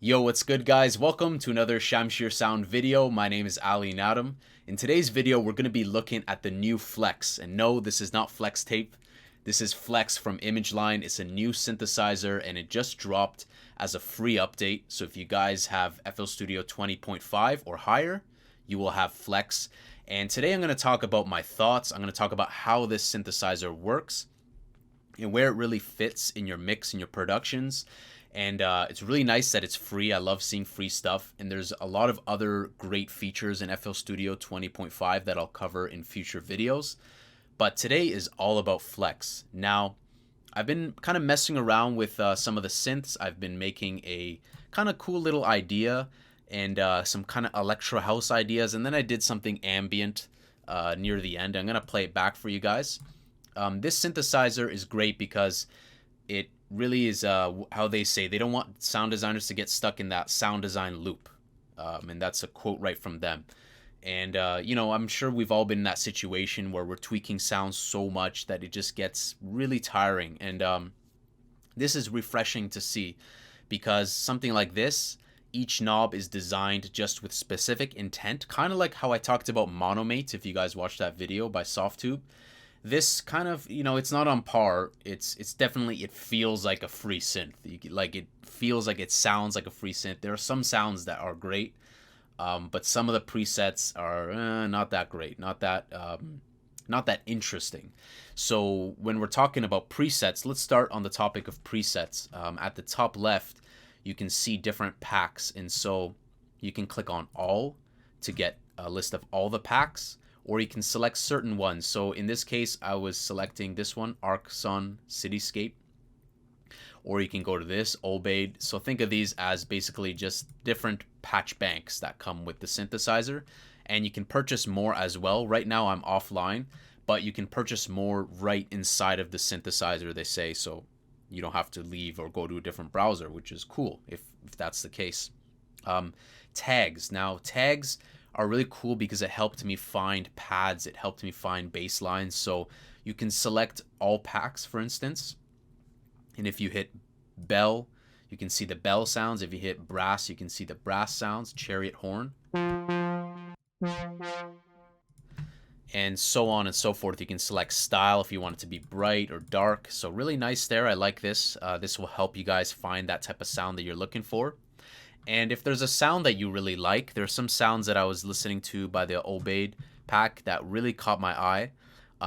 Yo, what's good guys? Welcome to another Shamshir Sound video. My name is Ali Nadem. In today's video, we're going to be looking at the new Flex. And no, this is not Flex Tape. This is Flex from Imageline. It's a new synthesizer and it just dropped as a free update. So if you guys have FL Studio 20.5 or higher, you will have Flex. And today I'm going to talk about my thoughts. I'm going to talk about how this synthesizer works and where it really fits in your mix and your productions. And it's really nice that it's free. I love seeing free stuff. And there's a lot of other great features in FL Studio 20.5 that I'll cover in future videos. But today is all about Flex. Now, I've been kind of messing around with some of the synths. I've been making a kind of cool little idea and some kind of electro house ideas. And then I did something ambient near the end. I'm going to play it back for you guys. This synthesizer is great because it really is how they say they don't want sound designers to get stuck in that sound design loop. And that's a quote right from them. And, I'm sure we've all been in that situation where we're tweaking sounds so much that it just gets really tiring. And this is refreshing to see because something like this, each knob is designed just with specific intent, kind of like how I talked about Monomate, if you guys watched that video by Softtube. This kind of, it's not on par. It's definitely, it feels like a free synth. It feels like it sounds like a free synth. There are some sounds that are great, but some of the presets are not that great, not that interesting. So when we're talking about presets, let's start on the topic of presets. At the top left, you can see different packs, and so you can click on all to get a list of all the packs, or you can select certain ones. So in this case, I was selecting this one, Arc Sun Cityscape, or you can go to this, Obeid. So think of these as basically just different patch banks that come with the synthesizer, and you can purchase more as well. Right now I'm offline, but you can purchase more right inside of the synthesizer, they say, so you don't have to leave or go to a different browser, which is cool if that's the case. Tags. Now, tags are really cool because it helped me find pads, it helped me find bass lines. So you can select all packs, for instance, and if you hit bell, you can see the bell sounds. If you hit brass, you can see the brass sounds, chariot horn, and so on and so forth. You can select style if you want it to be bright or dark. So really nice there. I like this. This will help you guys find that type of sound that you're looking for. And if there's a sound that you really like, there's some sounds that I was listening to by the Obeid pack that really caught my eye.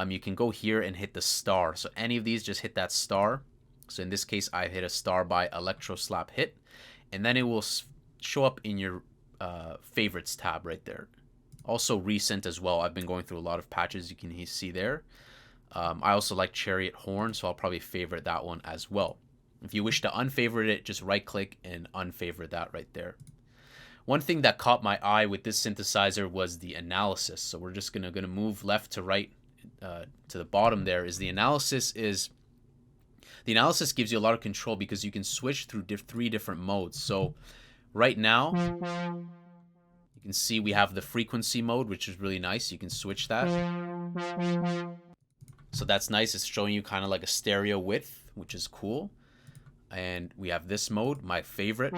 You can go here and hit the star. So any of these, just hit that star. So in this case, I hit a star by Electro Slap Hit. And then it will show up in your favorites tab right there. Also recent as well. I've been going through a lot of patches, you can see there. I also like Chariot Horn, so I'll probably favorite that one as well. If you wish to unfavorite it, just right click and unfavorite that right there. One thing that caught my eye with this synthesizer was the analysis. So we're just gonna move left to right to the bottom. There is the analysis. The analysis gives you a lot of control because you can switch through three different modes. So right now you can see we have the frequency mode, which is really nice. You can switch that. So that's nice. It's showing you kind of like a stereo width, which is cool. And we have this mode, my favorite.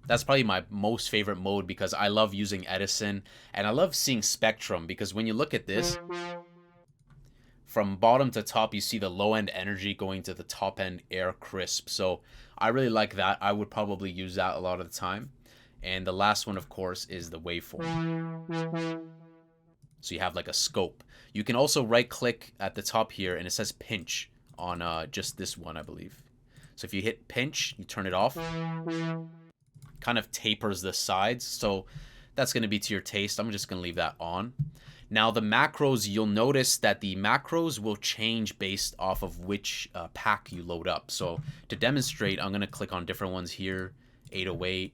That's probably my most favorite mode because I love using Edison and I love seeing spectrum, because when you look at this, from bottom to top, you see the low end energy going to the top end air crisp. So I really like that. I would probably use that a lot of the time. And the last one, of course, is the waveform. So you have like a scope. You can also right click at the top here and it says pinch on just this one, I believe. So if you hit pinch, you turn it off, kind of tapers the sides. So that's going to be to your taste. I'm just going to leave that on. Now the macros, you'll notice that the macros will change based off of which pack you load up. So to demonstrate, I'm going to click on different ones here. 808.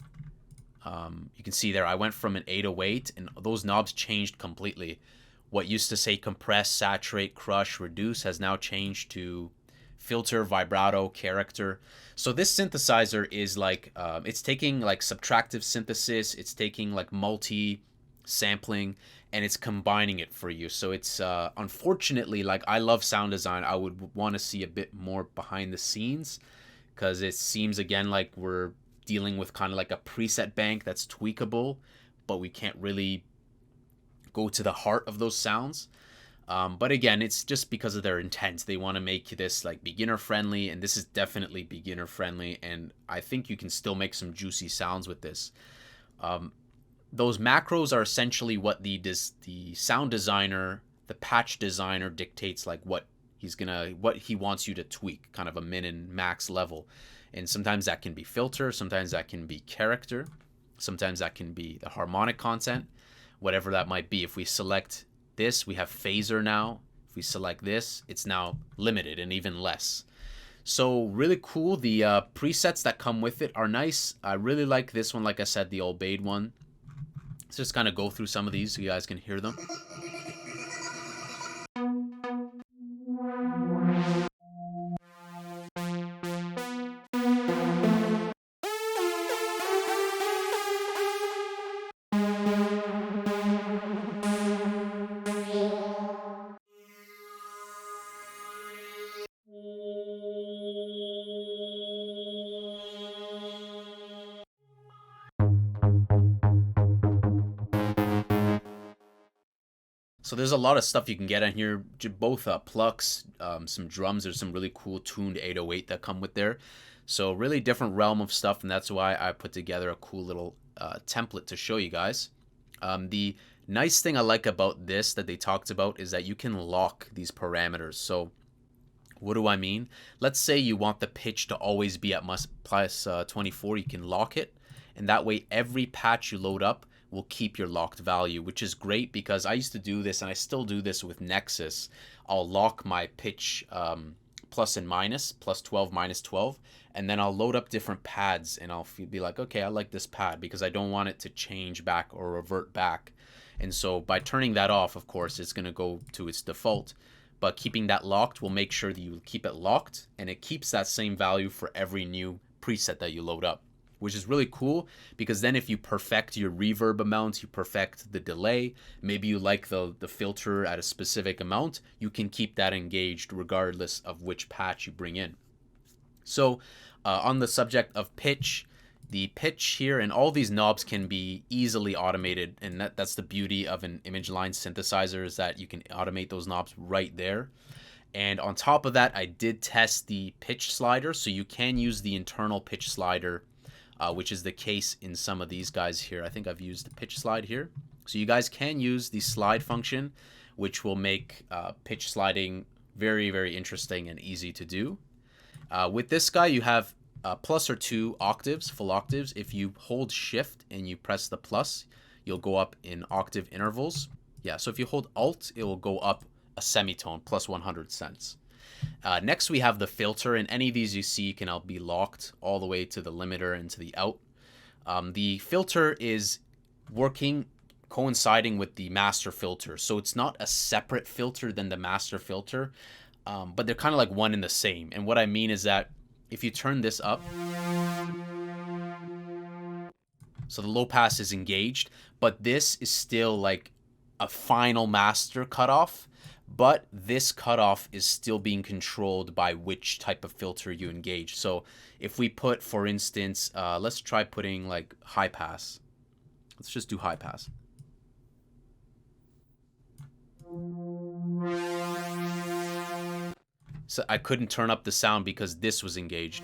You can see there I went from an 808 and those knobs changed completely. What used to say compress, saturate, crush, reduce has now changed to filter, vibrato, character. So this synthesizer is like, it's taking like subtractive synthesis, it's taking like multi sampling, and it's combining it for you. So it's unfortunately, like, I love sound design. I would want to see a bit more behind the scenes because it seems again like we're dealing with kind of like a preset bank that's tweakable, but we can't really go to the heart of those sounds. But again, it's just because of their intent. They want to make this like beginner friendly, and this is definitely beginner friendly, and I think you can still make some juicy sounds with this. Those macros are essentially what the sound designer, the patch designer dictates, like what he wants you to tweak, kind of a min and max level. And sometimes that can be filter, sometimes that can be character, sometimes that can be the harmonic content, whatever that might be. If we select this, we have phaser now. If we select this, it's now limited and even less. So really cool. The presets that come with it are nice. I really like this one, like I said, the Obeyed one. Let's just kind of go through some of these so you guys can hear them. So there's a lot of stuff you can get on here, both plucks, some drums. There's some really cool tuned 808 that come with there. So really different realm of stuff, and that's why I put together a cool little template to show you guys. The nice thing I like about this that they talked about is that you can lock these parameters. So what do I mean? Let's say you want the pitch to always be at plus 24. You can lock it, and that way every patch you load up will keep your locked value, which is great because I used to do this, and I still do this with Nexus. I'll lock my pitch plus and minus, plus 12, minus 12, and then I'll load up different pads, and I'll be like, okay, I like this pad because I don't want it to change back or revert back. And so by turning that off, of course, it's going to go to its default. But keeping that locked will make sure that you keep it locked, and it keeps that same value for every new preset that you load up, which is really cool because then if you perfect your reverb amount, you perfect the delay, maybe you like the filter at a specific amount, you can keep that engaged regardless of which patch you bring in. So on the subject of pitch, the pitch here and all these knobs can be easily automated, and that's the beauty of an Imageline synthesizer, is that you can automate those knobs right there. And on top of that, I did test the pitch slider, so you can use the internal pitch slider, which is the case in some of these guys here. I think I've used the pitch slide here. So you guys can use the slide function, which will make pitch sliding very, very interesting and easy to do. With this guy, you have plus or 2 octaves, full octaves. If you hold shift and you press the plus, you'll go up in octave intervals. Yeah, so if you hold alt, it will go up a semitone, plus 100 cents. Next, we have the filter, and any of these you see can all be locked all the way to the limiter and to the out. The filter is coinciding with the master filter, so it's not a separate filter than the master filter, but they're kind of like one and the same. And what I mean is that if you turn this up, so the low pass is engaged, but this is still like a final master cutoff, but this cutoff is still being controlled by which type of filter you engage. So if we put, for instance, let's try putting like high pass. Let's just do high pass. So I couldn't turn up the sound because this was engaged.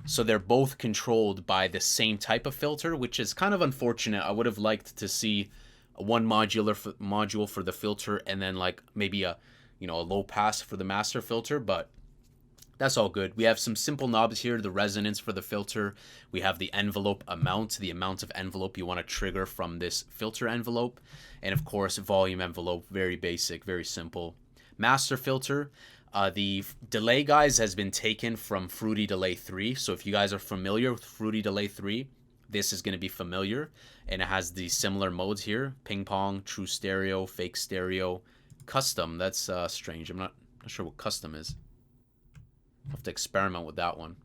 So they're both controlled by the same type of filter, which is kind of unfortunate. I would have liked to see one module for the filter and then like maybe a low pass for the master filter, but that's all good. We have some simple knobs here, the resonance for the filter. We have the envelope amount, the amount of envelope you want to trigger from this filter envelope. And of course, volume envelope, very basic, very simple. Master filter, the delay, guys, has been taken from Fruity Delay 3. So if you guys are familiar with Fruity Delay 3, this is going to be familiar. And it has the similar modes here: ping pong, true stereo, fake stereo, custom. That's strange. I'm not sure what custom is. I'll have to experiment with that one.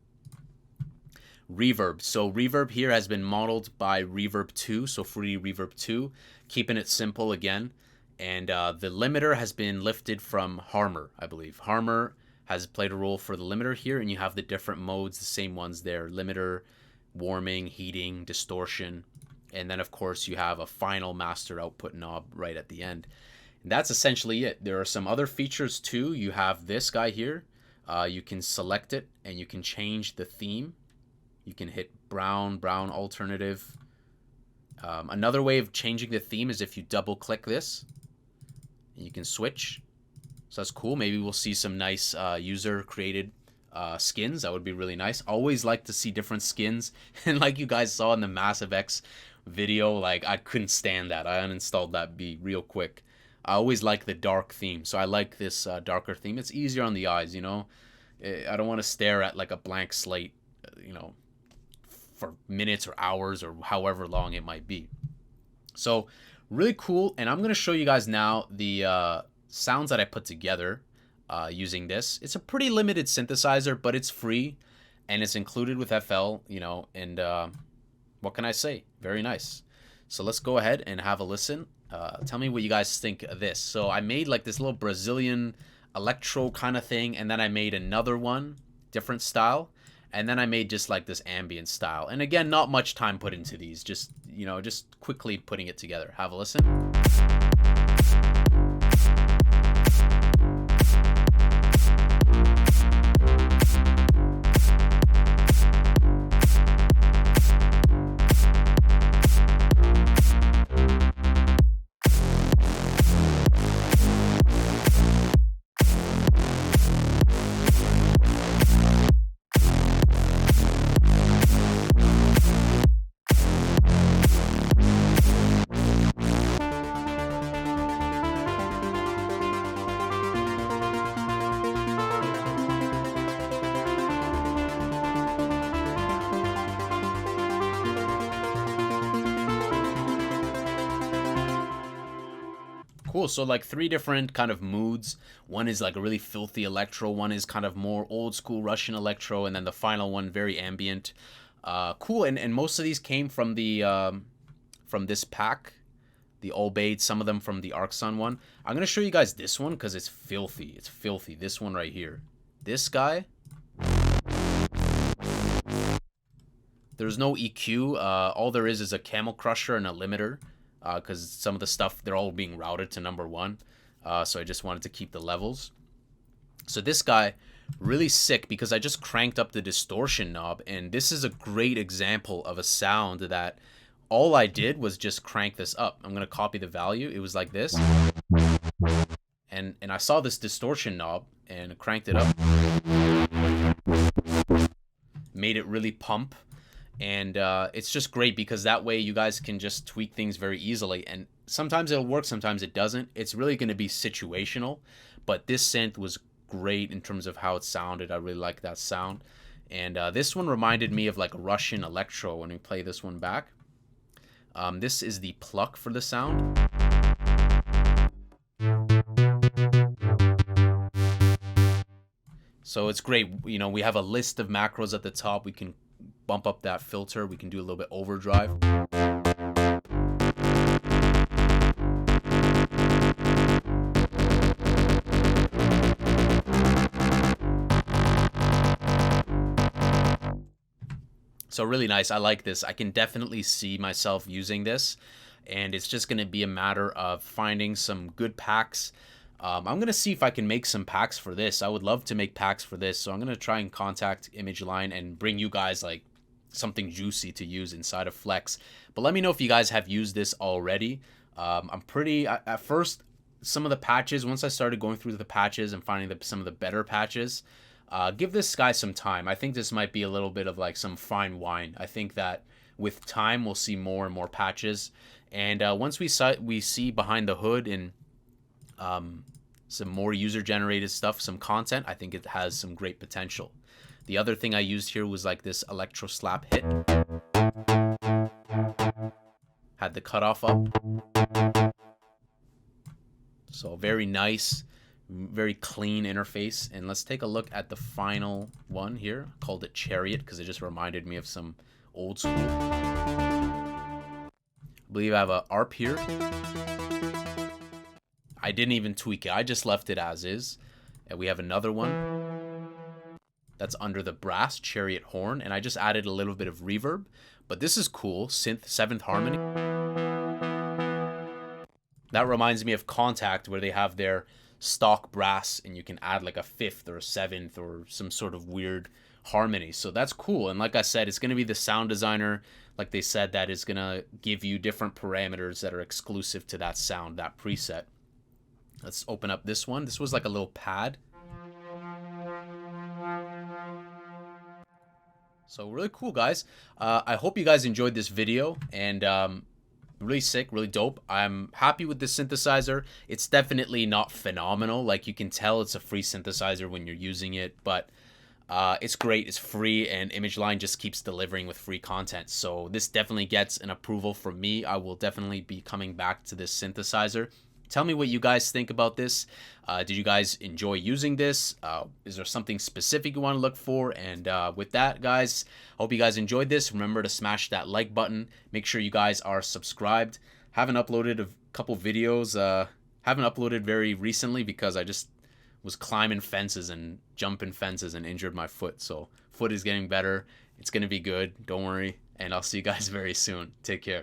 Reverb. So reverb here has been modeled by Reverb 2, so Fruity Reverb 2, keeping it simple again. And the limiter has been lifted from Harmor, I believe. Harmor has played a role for the limiter here, and you have the different modes, the same ones there: limiter, warming, heating, distortion, and then of course you have a final master output knob right at the end. And that's essentially it. There are some other features too. You have this guy here. You can select it and you can change the theme. You can hit brown alternative. Another way of changing the theme is if you double click this and you can switch. So that's cool. Maybe we'll see some nice user created skins. That would be really nice. Always like to see different skins. And like you guys saw in the Massive X video, like I couldn't stand that. I uninstalled that beat real quick. I always like the dark theme. So I like this darker theme. It's easier on the eyes, you know. I don't want to stare at like a blank slate, you know, for minutes or hours or however long it might be. So really cool. And I'm going to show you guys now the sounds that I put together using this. It's a pretty limited synthesizer, but it's free and it's included with FL, you know, and what can I say? Very nice. So let's go ahead and have a listen. Tell me what you guys think of this. So I made like this little Brazilian electro kind of thing, and then I made another one, different style, and then I made just like this ambient style. And again, not much time put into these, just, you know, just quickly putting it together. Have a listen. Cool. So like 3 different kind of moods. One is like a really filthy electro. One is kind of more old school Russian electro. And then the final one, very ambient. Cool. And most of these came from the from this pack, the Obeyed, some of them from the Arcsun one. I'm going to show you guys this one because it's filthy. It's filthy. This one right here. This guy. There's no EQ. All there is a camel crusher and a limiter. Because some of the stuff, they're all being routed to number 1. So I just wanted to keep the levels. So this guy, really sick because I just cranked up the distortion knob. And this is a great example of a sound that all I did was just crank this up. I'm going to copy the value. It was like this. And I saw this distortion knob and cranked it up. Made it really pump. And it's just great because that way you guys can just tweak things very easily. And sometimes it'll work, sometimes it doesn't. It's really going to be situational. But this synth was great in terms of how it sounded. I really like that sound. And this one reminded me of like a Russian electro when we play this one back. This is the pluck for the sound. So it's great. You know, we have a list of macros at the top. We can bump up that filter. We can do a little bit overdrive. So really nice. I like this. I can definitely see myself using this, and it's just going to be a matter of finding some good packs. I'm going to see if I can make some packs for this. I would love to make packs for this. So I'm going to try and contact Imageline and bring you guys like something juicy to use inside of Flex. But let me know if you guys have used this already. I'm pretty, at first, some of the patches, once I started going through the patches and finding some of the better patches, give this guy some time. I think this might be a little bit of like some fine wine. I think that with time, we'll see more and more patches. And once we see behind the hood and some more user-generated stuff, some content, I think it has some great potential. The other thing I used here was like this electro slap hit. Had the cutoff up. So very nice, very clean interface. And let's take a look at the final one here. I called it Chariot because it just reminded me of some old school. I believe I have a ARP here. I didn't even tweak it. I just left it as is. And we have another one. that's under the brass chariot horn, and I just added a little bit of reverb. But this is cool. Synth 7th harmony. That reminds me of Contact, where they have their stock brass and you can add like a 5th or a 7th or some sort of weird harmony. So that's cool. And like I said, it's going to be the sound designer, like they said, that is going to give you different parameters that are exclusive to that sound, that preset. Let's open up this one. This was like a little pad. So really cool, guys. I hope you guys enjoyed this video, and really sick, really dope. I'm happy with this synthesizer. It's definitely not phenomenal. Like, you can tell it's a free synthesizer when you're using it, but it's great. It's free, and Imageline just keeps delivering with free content. So this definitely gets an approval from me. I will definitely be coming back to this synthesizer. Tell me what you guys think about this. Did you guys enjoy using this? Is there something specific you want to look for? And with that, guys, hope you guys enjoyed this. Remember to smash that like button. Make sure you guys are subscribed. Haven't uploaded a couple videos. Haven't uploaded very recently because I just was climbing fences and jumping fences and injured my foot. So foot is getting better. It's going to be good. Don't worry. And I'll see you guys very soon. Take care.